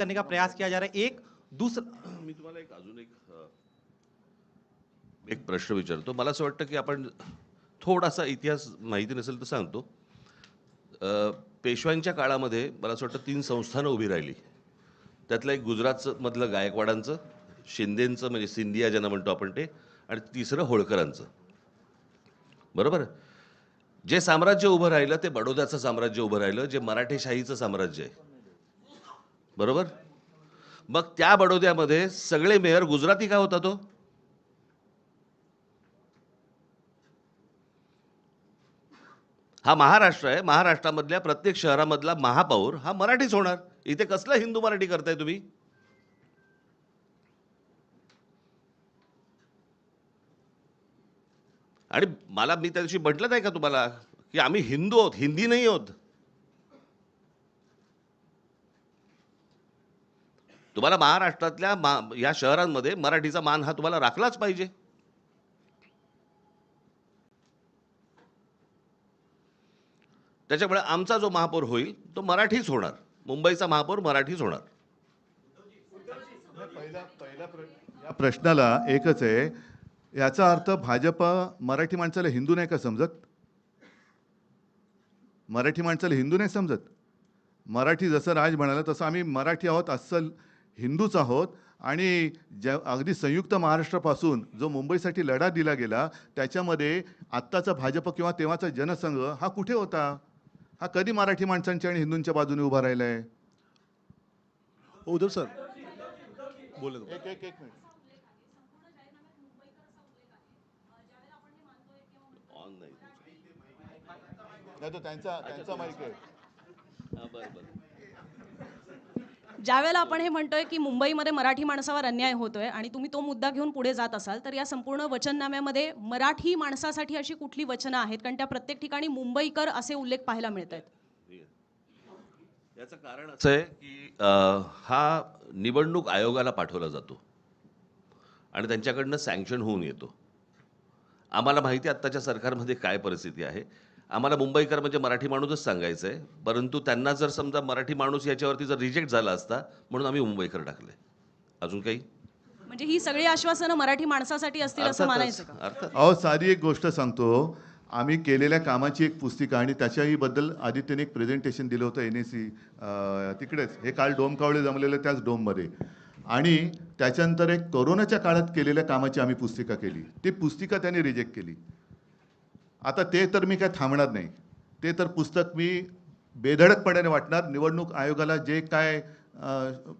करने का प्रयास किया जा रहा है। एक दूसरा मी तुम्हाला एक प्रश्न विचारतो. मला असं वाटतं की आपण थोडासा इतिहास माहिती नसेल तर सांगतो. पेशव्यांच्या काळामध्ये मला असं वाटतं 3 संस्थानं उभी राहिली. त्यातलं एक गुजरातचं मधलं गायकवाडांचं, शिंदेंचं म्हणजे सिंधिया ज्यांना म्हणतो आपण ते, आणि तिसरं होळकरांचं. बरोबर? जे साम्राज्य उभं राहिलं ते बडोद्याचं साम्राज्य उभं राहिलं, जे मराठेशाहीचं साम्राज्य आहे. बरोबर? मग त्या बडोद्यामध्ये सगळे मेयर गुजराती का होता तो? हा महाराष्ट्र आहे. महाराष्ट्रामधल्या प्रत्येक शहरामधला महापौर हा मराठीच होणार. इथे कसलं हिंदू मराठी करताय तुम्ही? आणि मी त्या दिवशी म्हटलं नाही का तुम्हाला की आम्ही हिंदू आहोत, हिंदी नाही आहोत. तुम्हाला महाराष्ट्रातल्या या शहरांमध्ये मराठीचा मान हा तुम्हाला राखलाच पाहिजे. त्याच्यामुळे आमचा जो महापौर होईल तो मराठीच होणार. मुंबईचा महापौर मराठीच होणार. या प्रश्नाला एकच आहे, याचा अर्थ भाजप मराठी माणसाला हिंदू नाही का समजत? मराठी माणसाला हिंदू नाही समजत? मराठी जसं राज म्हणाला तसं आम्ही मराठी आहोत, अस्सल हिंदूच आहोत. आणि अगदी संयुक्त महाराष्ट्रापासून जो मुंबईसाठी लढा दिला गेला त्याच्यामध्ये आत्ताचा भाजप किंवा तेव्हाचा जनसंघ हा कुठे होता? हा कधी मराठी माणसांच्या आणि हिंदूंच्या बाजूने उभा राहिलाय? उद्धव सर बोले एक एक एक मिनिट. ऑन नाही. नाही तो त्यांचा माईक आहे. ज्यावेळेला आपण हे म्हणतोय की मुंबईमध्ये मराठी माणसावर अन्याय होतोय आणि तुम्ही तो मुद्दा घेऊन पुढे जात असाल तर या संपूर्ण वचननाम्यामध्ये मराठी माणसासाठी अशी कुठली वचनं आहेत? कारण त्या प्रत्येक ठिकाणी मुंबईकर असे उल्लेख पाहायला मिळत आहेत. याचं कारण असं आहे की हा निवडणूक आयोगाला पाठवला जातो आणि त्यांच्याकडनं सँक्शन होऊन येतो. आम्हाला माहिती आहे आत्ताच्या सरकारमध्ये काय परिस्थिती आहे. आम्हाला मुंबईकर म्हणजे मराठी माणूसच सांगायचं आहे, परंतु त्यांना जर समजा मराठी माणूस याच्यावरती जर रिजेक्ट झाला असता म्हणून आम्ही मुंबईकर टाकले. अजून काही? म्हणजे ही सगळी आश्वासनं मराठी माणसासाठी असतील असं मानायचं का? अर्थात. अहो, साधी एक गोष्ट सांगतो. आम्ही केलेल्या कामाची एक पुस्तिका आणि त्याच्याही बद्दल आदित्यने एक प्रेझेंटेशन दिलं होतं NAC तिकडेच. हे काल डोमकावळे जमलेलं त्याच डोममध्ये. आणि त्याच्यानंतर एक कोरोनाच्या काळात केलेल्या कामाची आम्ही पुस्तिका केली. ती पुस्तिका त्यांनी रिजेक्ट केली. आता ते तर मी काय थांबणार नाही. ते तर पुस्तक मी बेधडकपणाने वाटणार. निवडणूक आयोगाला जे काय